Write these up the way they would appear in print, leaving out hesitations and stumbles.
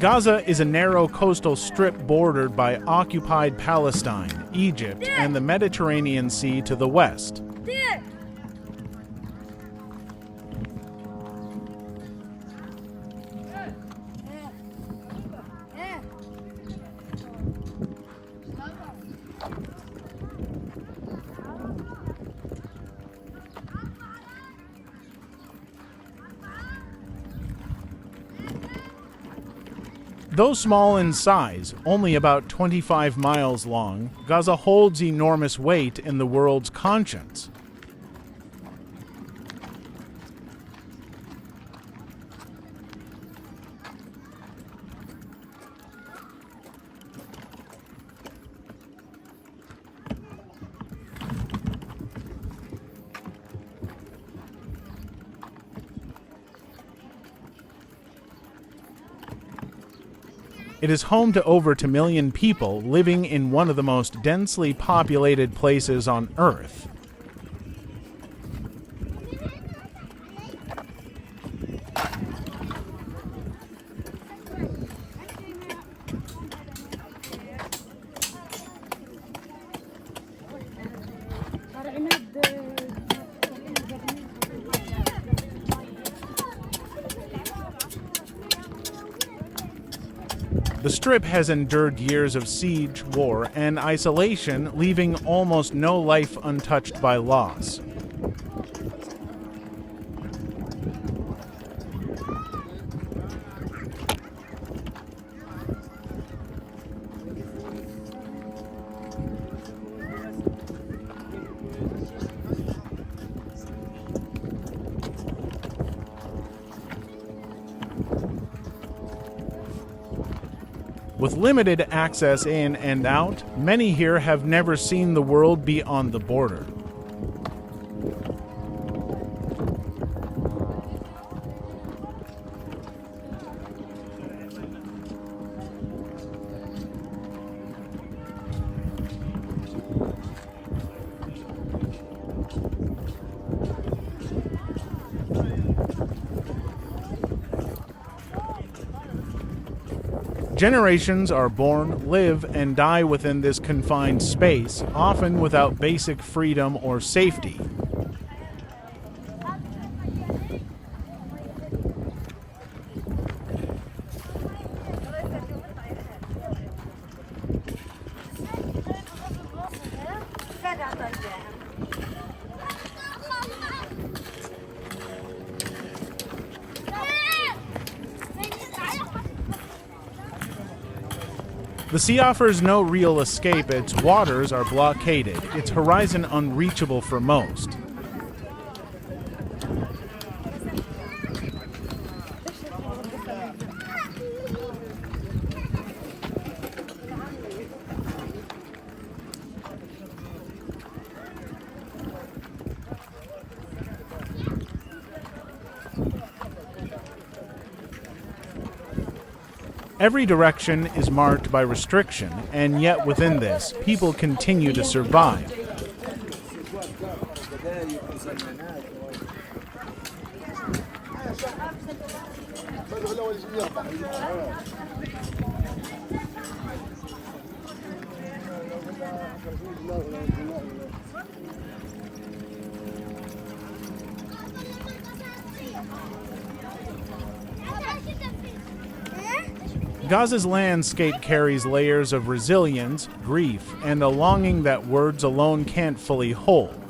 Gaza is a narrow coastal strip bordered by occupied Palestine, Egypt, and the Mediterranean Sea to the west. Though small in size, only about 25 miles long, Gaza holds enormous weight in the world's conscience. It is home to over 2 million people living in one of the most densely populated places on Earth. The Strip has endured years of siege, war, and isolation, leaving almost no life untouched by loss. With limited access in and out, many here have never seen the world beyond the border. Generations are born, live, and die within this confined space, often without basic freedom or safety. The sea offers no real escape. Its waters are blockaded, its horizon unreachable for most. Every direction is marked by restriction, and yet within this, people continue to survive. Gaza's landscape carries layers of resilience, grief, and a longing that words alone can't fully hold.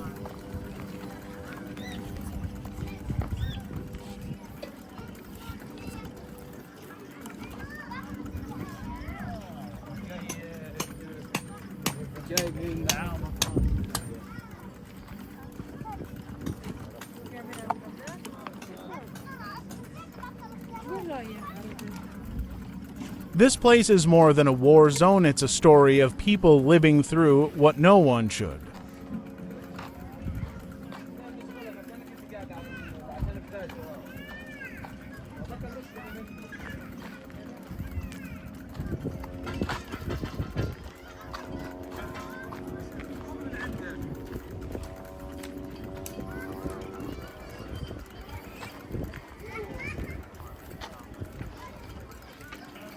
This place is more than a war zone, it's a story of people living through what no one should.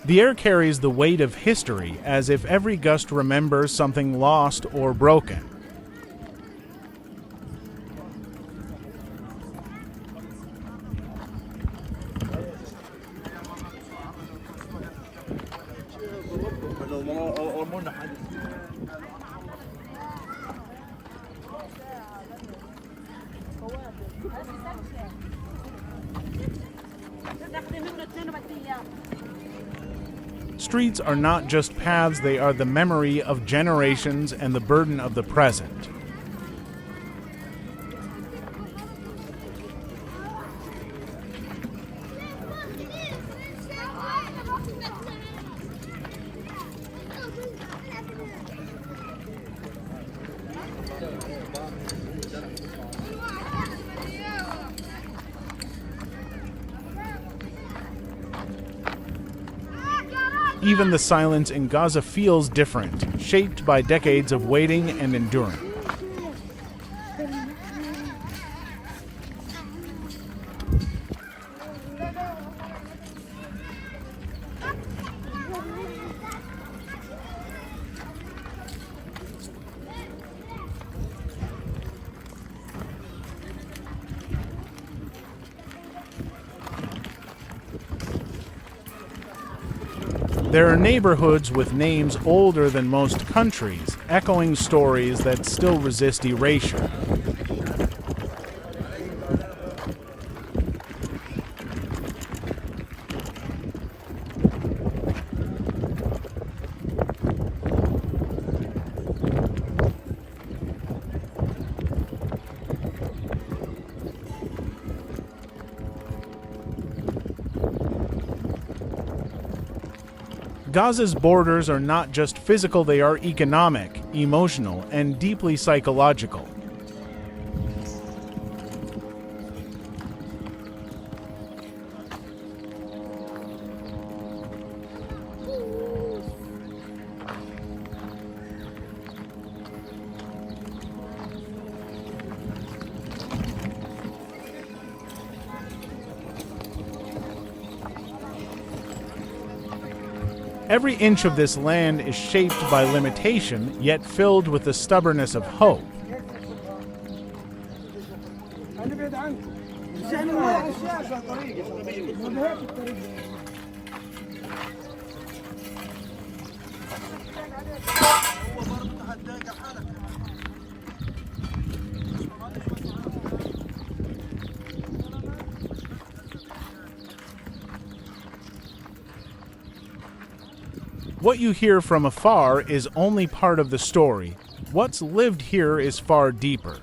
The air carries the weight of history, as if every gust remembers something lost or broken. Streets are not just paths, they are the memory of generations and the burden of the present. Even the silence in Gaza feels different, shaped by decades of waiting and enduring. There are neighborhoods with names older than most countries, echoing stories that still resist erasure. Gaza's borders are not just physical, they are economic, emotional, and deeply psychological. Every inch of this land is shaped by limitation, yet filled with the stubbornness of hope. What you hear from afar is only part of the story. What's lived here is far deeper.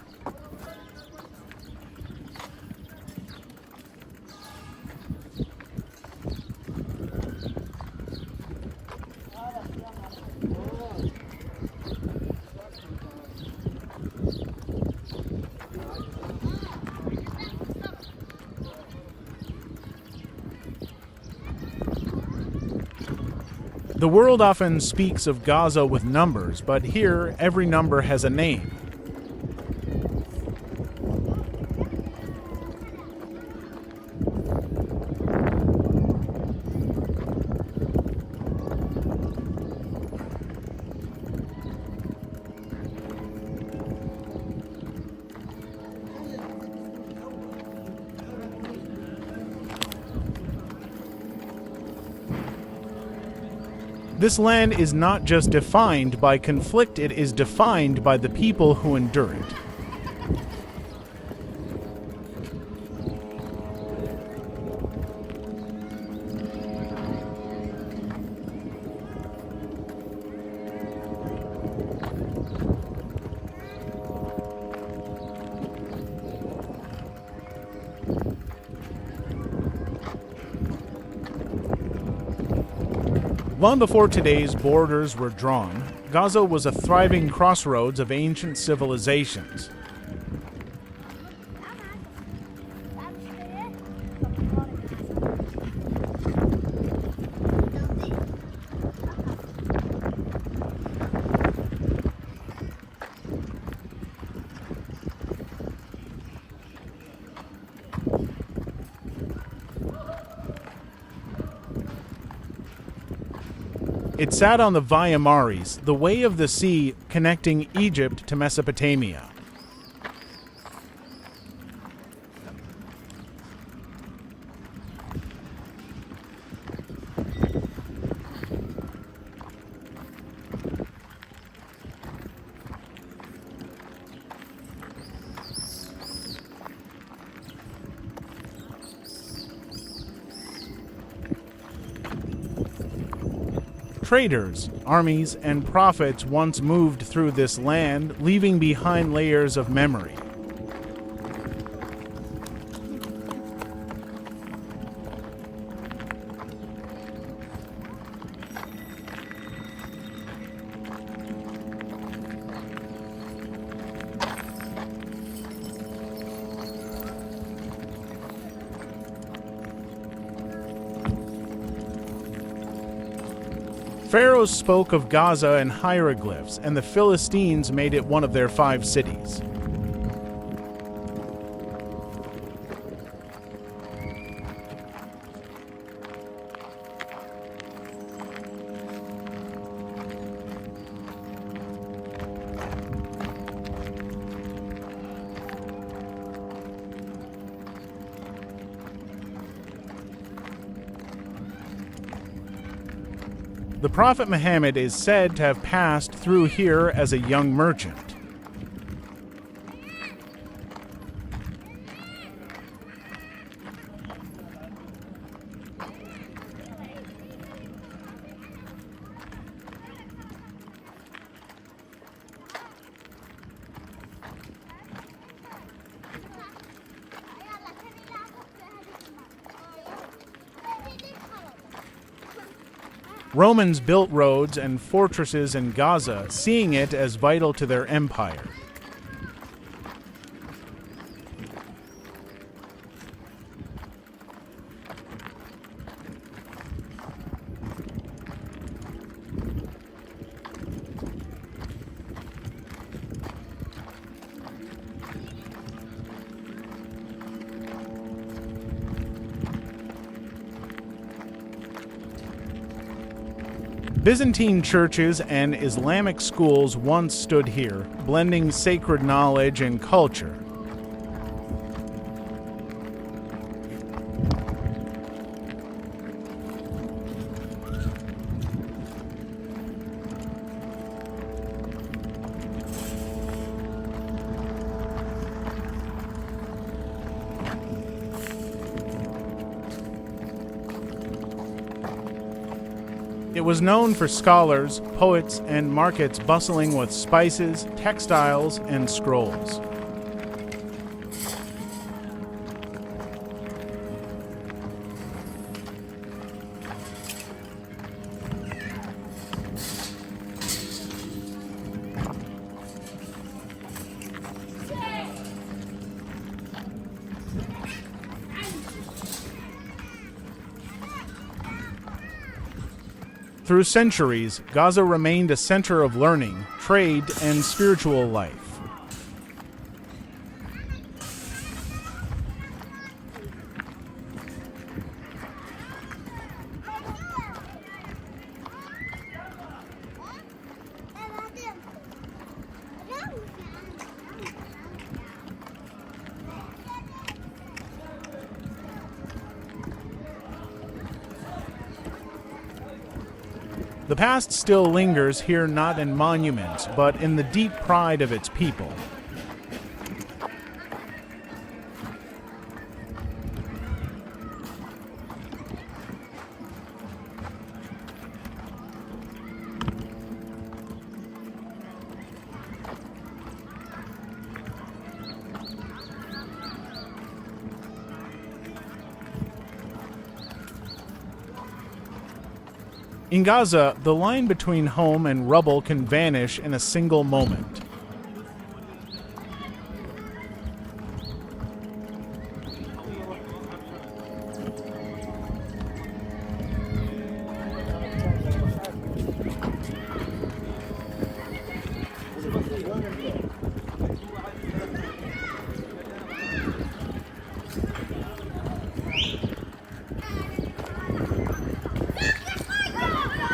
The world often speaks of Gaza with numbers, but here every number has a name. This land is not just defined by conflict, it is defined by the people who endure it. Long before today's borders were drawn, Gaza was a thriving crossroads of ancient civilizations. It sat on the Via Maris, the way of the sea connecting Egypt to Mesopotamia. Traders, armies, and prophets once moved through this land, leaving behind layers of memory. Pharaohs spoke of Gaza in hieroglyphs, and the Philistines made it one of their 5 cities. The Prophet Muhammad is said to have passed through here as a young merchant. Romans built roads and fortresses in Gaza, seeing it as vital to their empire. Byzantine churches and Islamic schools once stood here, blending sacred knowledge and culture. It was known for scholars, poets, and markets bustling with spices, textiles, and scrolls. Through centuries, Gaza remained a center of learning, trade, and spiritual life. The past still lingers here, not in monuments, but in the deep pride of its people. In Gaza, the line between home and rubble can vanish in a single moment.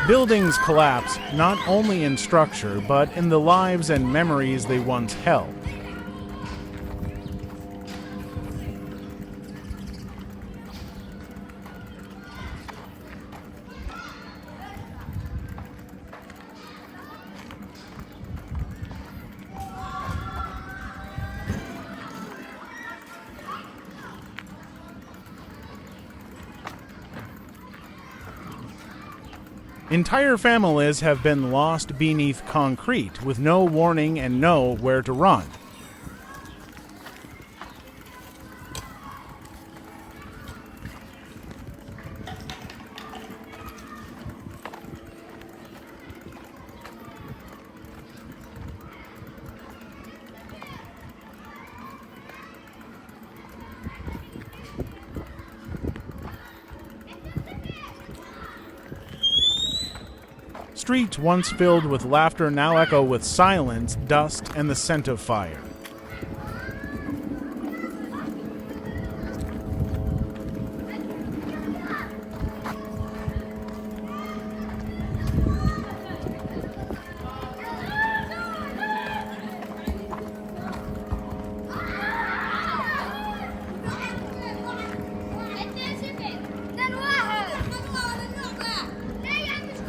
Buildings collapse not only in structure, but in the lives and memories they once held. Entire families have been lost beneath concrete with no warning and nowhere to run. Streets once filled with laughter now echo with silence, dust, and the scent of fire.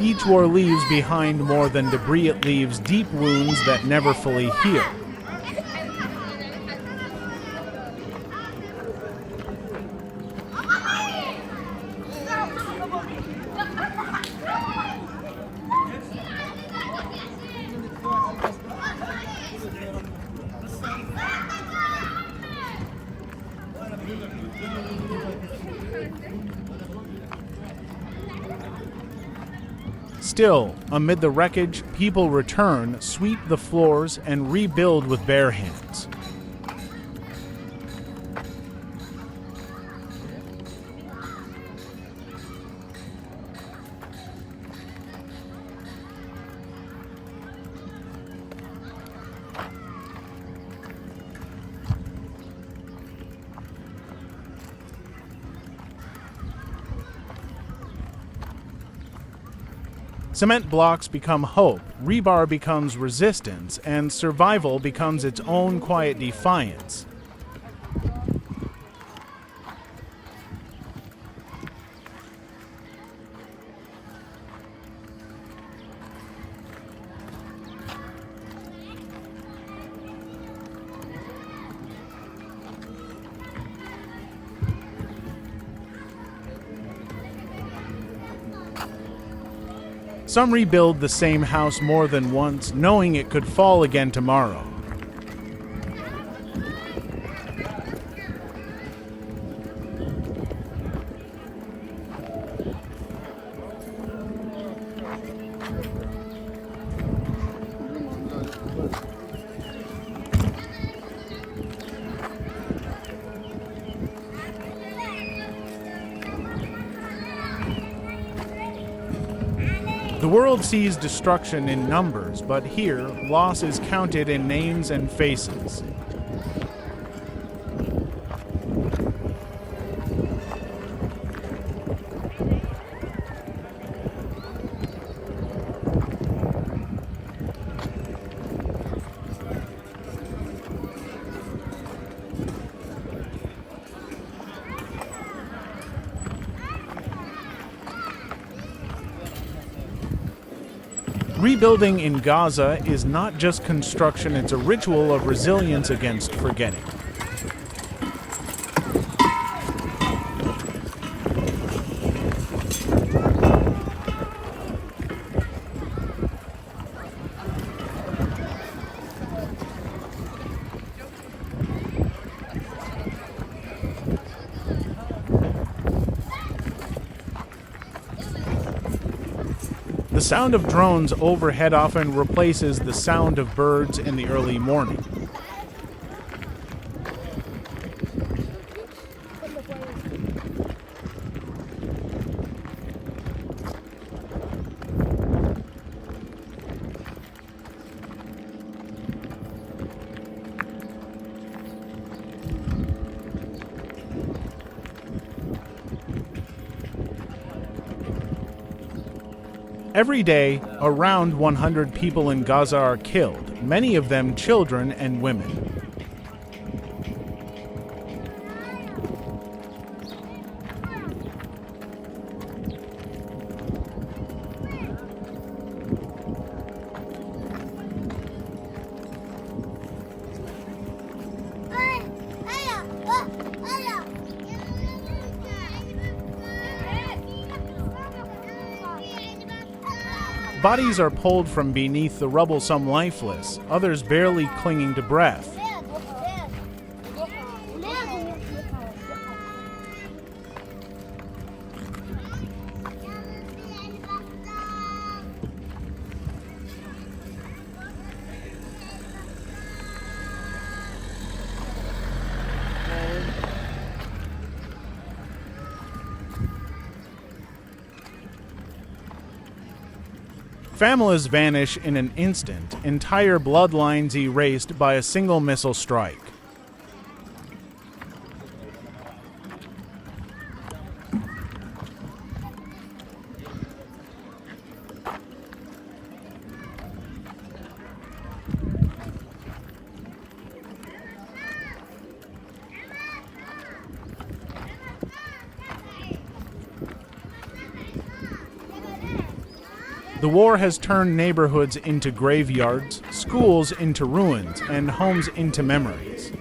Each war leaves behind more than debris. It leaves deep wounds that never fully heal. Still, amid the wreckage, people return, sweep the floors, and rebuild with bare hands. Cement blocks become hope, rebar becomes resistance, and survival becomes its own quiet defiance. Some rebuild the same house more than once, knowing it could fall again tomorrow. The world sees destruction in numbers, but here, loss is counted in names and faces. Rebuilding in Gaza is not just construction, it's a ritual of resilience against forgetting. The sound of drones overhead often replaces the sound of birds in the early morning. Every day, around 100 people in Gaza are killed, many of them children and women. Bodies are pulled from beneath the rubble, some lifeless, others barely clinging to breath. Families vanish in an instant, entire bloodlines erased by a single missile strike. The war has turned neighborhoods into graveyards, schools into ruins, and homes into memories.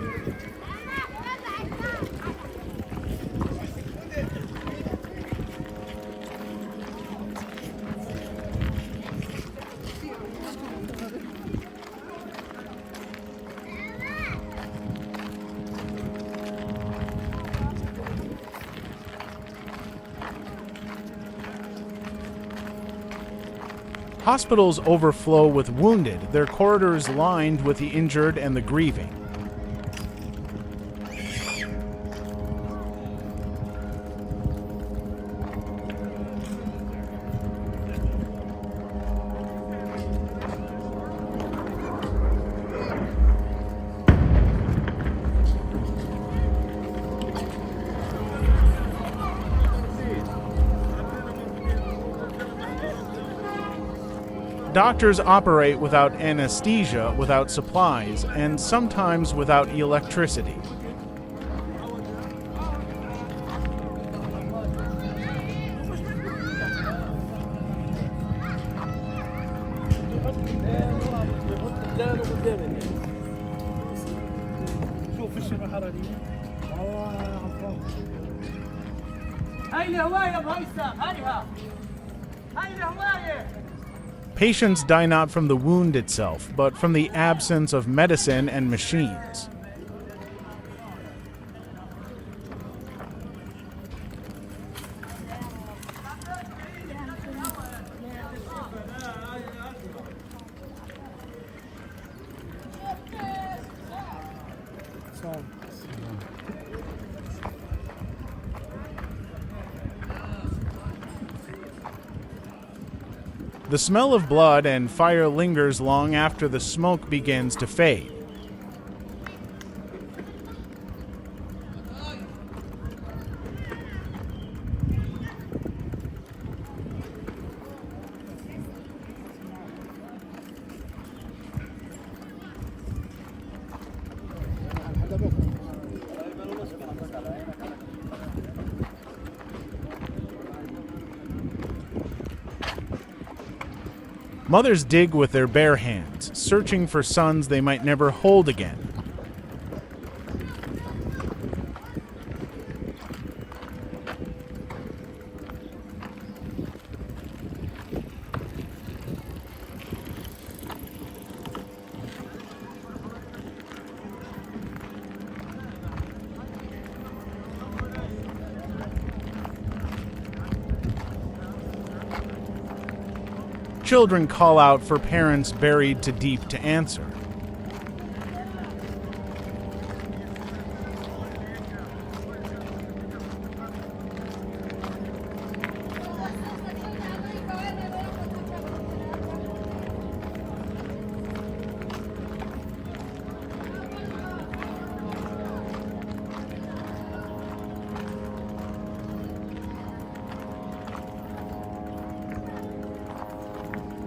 Hospitals overflow with wounded, their corridors lined with the injured and the grieving. Doctors operate without anesthesia, without supplies, and sometimes without electricity. Patients die not from the wound itself, but from the absence of medicine and machines. The smell of blood and fire lingers long after the smoke begins to fade. Mothers dig with their bare hands, searching for sons they might never hold again. Children call out for parents buried too deep to answer.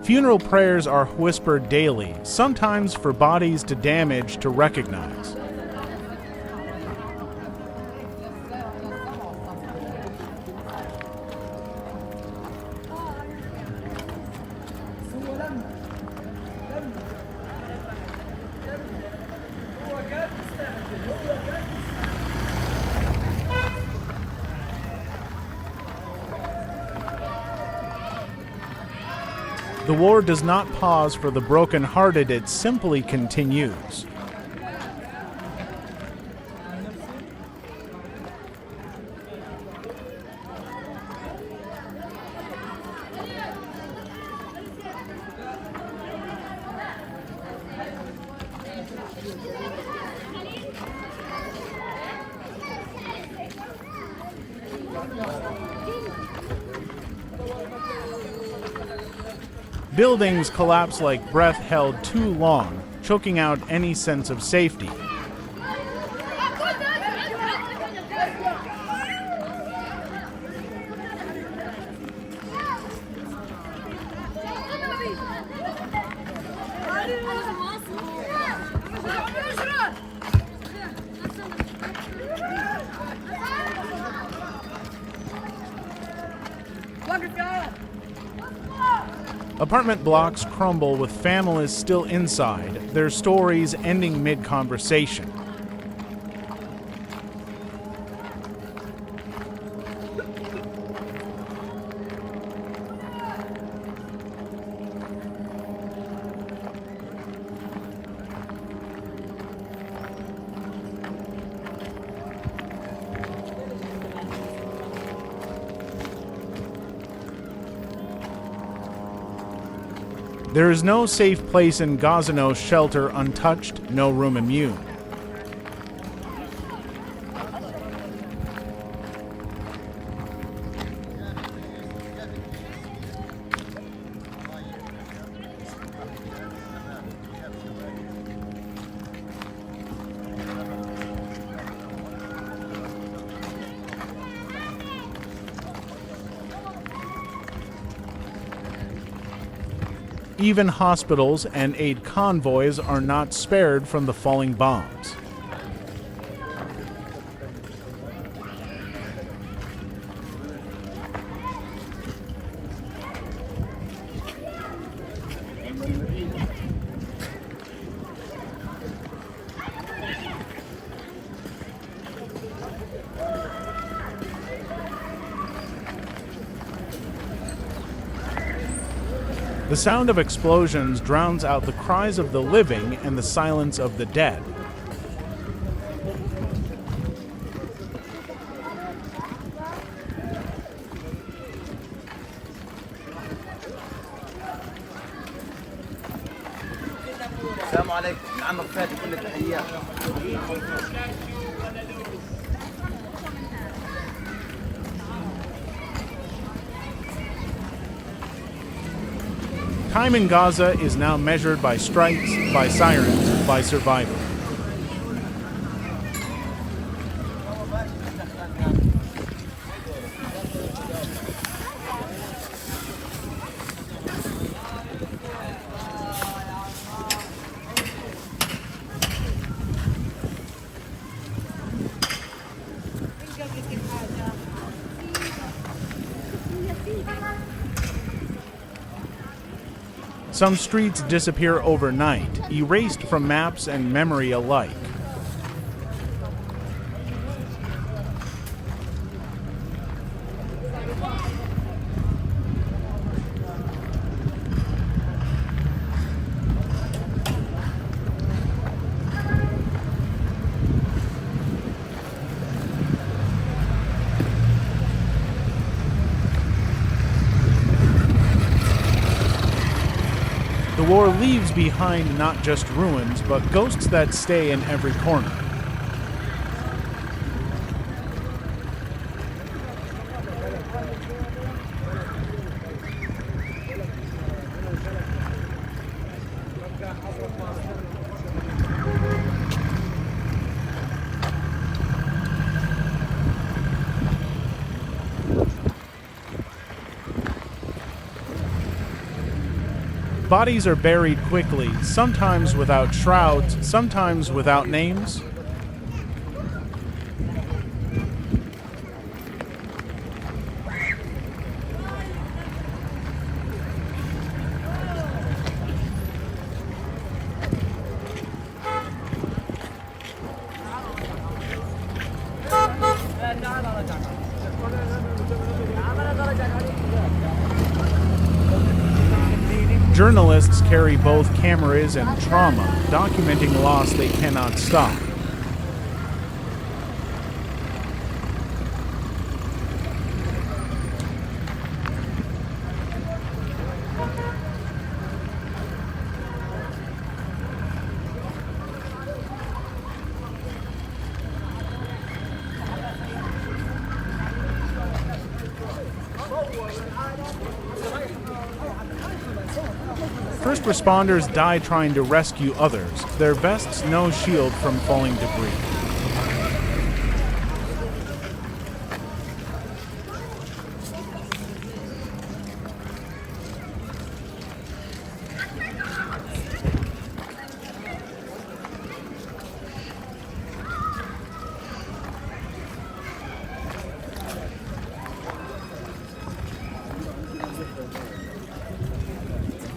Funeral prayers are whispered daily, sometimes for bodies too damaged to recognize. The war does not pause for the broken-hearted, it simply continues. Buildings collapse like breath held too long, choking out any sense of safety. Apartment blocks crumble with families still inside, their stories ending mid-conversation. There is no safe place in Gaza, no shelter untouched, no room immune. Even hospitals and aid convoys are not spared from the falling bombs. The sound of explosions drowns out the cries of the living and the silence of the dead. السلام عليكم عمك فادي كل التحيات. Time in Gaza is now measured by strikes, by sirens, by survival. Some streets disappear overnight, erased from maps and memory alike. The war leaves behind not just ruins, but ghosts that stay in every corner. Bodies are buried quickly, sometimes without shrouds, sometimes without names. Journalists carry both cameras and trauma, documenting loss they cannot stop. First responders die trying to rescue others, their vests no shield from falling debris.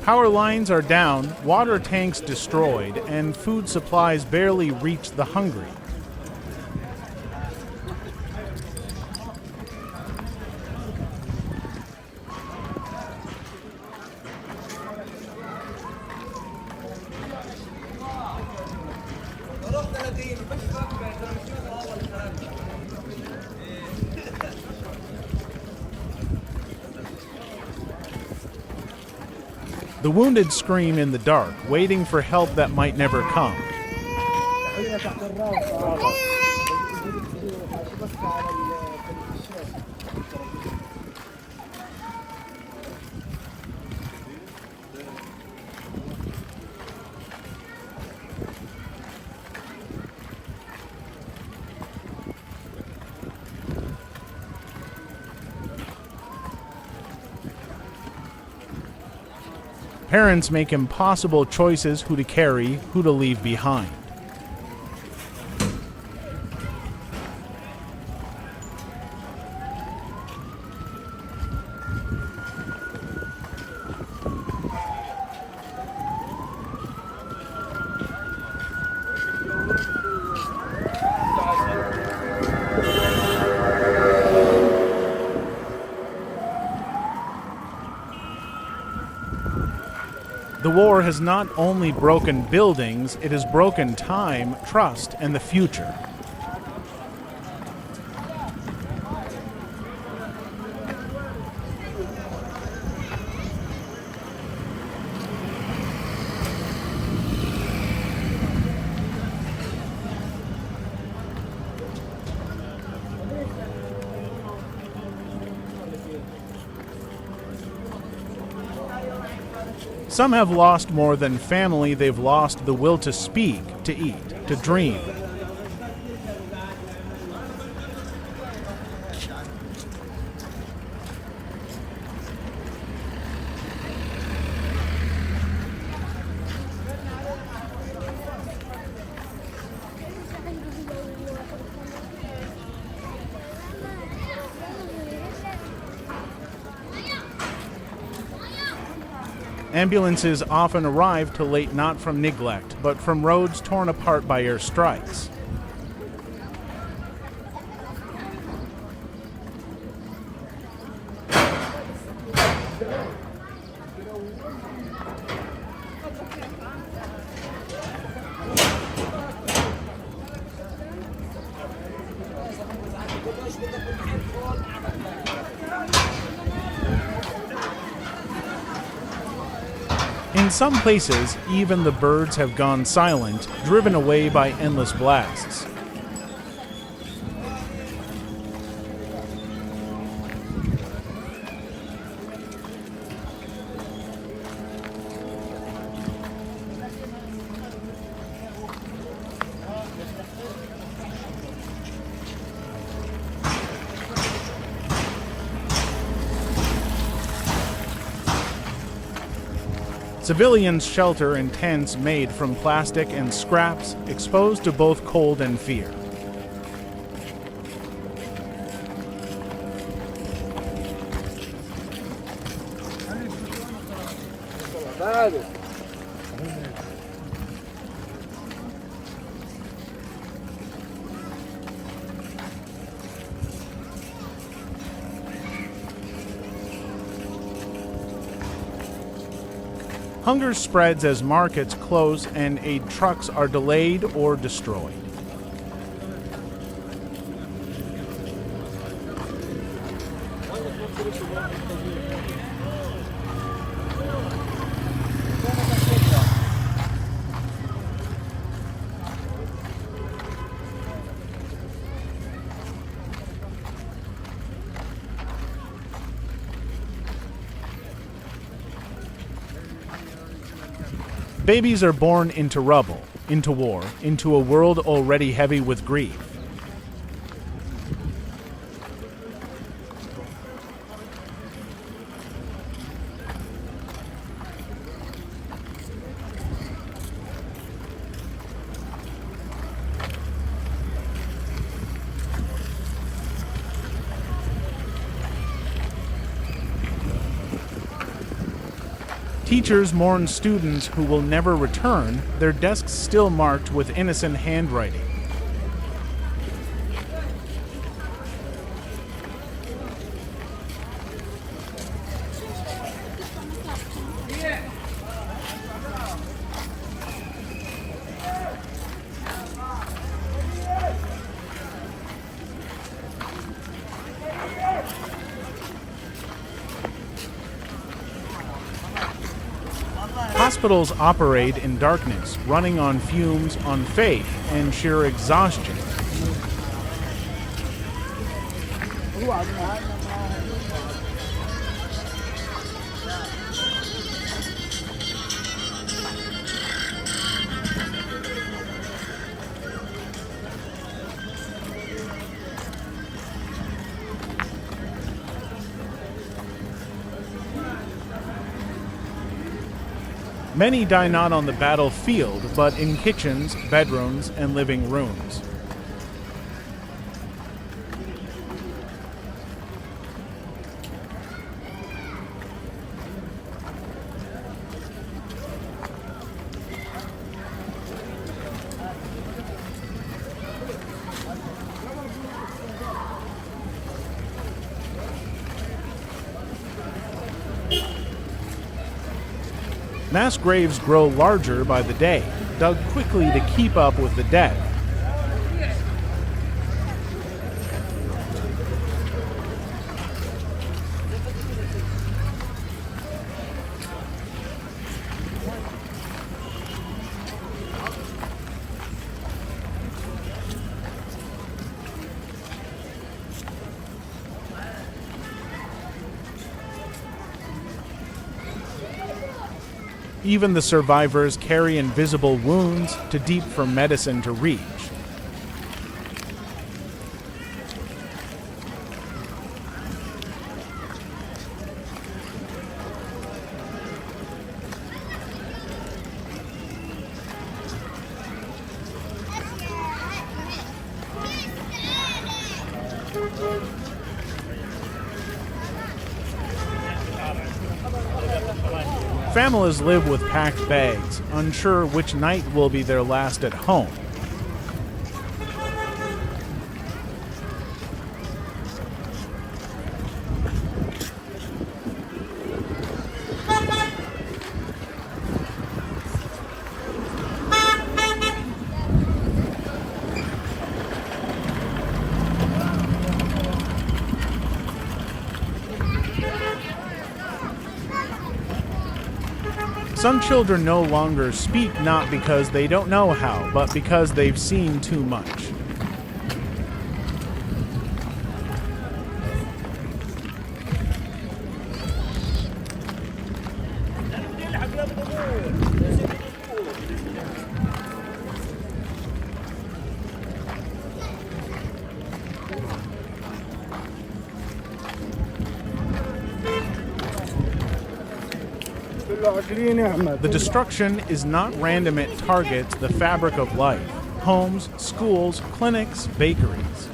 Power lines are down, water tanks destroyed, and food supplies barely reach the hungry. The wounded scream in the dark, waiting for help that might never come. Parents make impossible choices who to carry, who to leave behind. The war has not only broken buildings, it has broken time, trust, and the future. Some have lost more than family, they've lost the will to speak, to eat, to dream. Ambulances often arrive too late not from neglect, but from roads torn apart by air strikes. In some places, even the birds have gone silent, driven away by endless blasts. Civilians shelter in tents made from plastic and scraps, exposed to both cold and fear. Hunger spreads as markets close and aid trucks are delayed or destroyed. Babies are born into rubble, into war, into a world already heavy with grief. Teachers mourn students who will never return, their desks still marked with innocent handwriting. Hospitals operate in darkness, running on fumes, on faith, and sheer exhaustion. Many die not on the battlefield, but in kitchens, bedrooms, and living rooms. Mass graves grow larger by the day, dug quickly to keep up with the dead. Even the survivors carry invisible wounds too deep for medicine to reach. Families live with packed bags, unsure which night will be their last at home. Some children no longer speak not because they don't know how, but because they've seen too much. The destruction is not random, it targets the fabric of life: homes, schools, clinics, bakeries.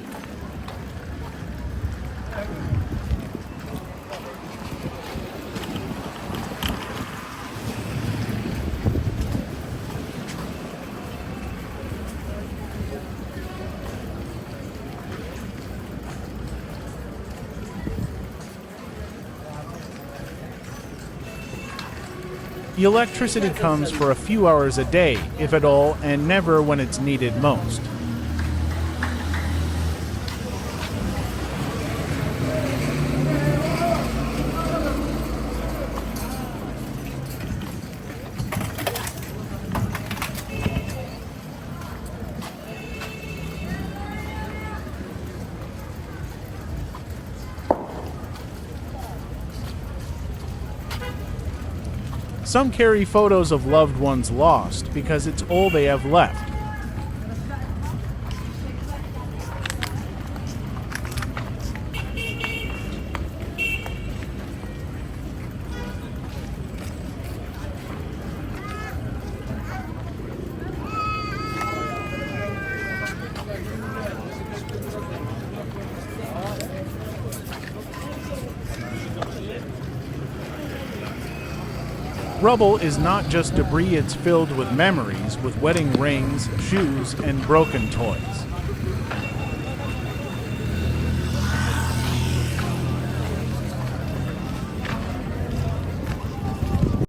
The electricity comes for a few hours a day, if at all, and never when it's needed most. Some carry photos of loved ones lost because it's all they have left. Rubble is not just debris, it's filled with memories, with wedding rings, shoes, and broken toys.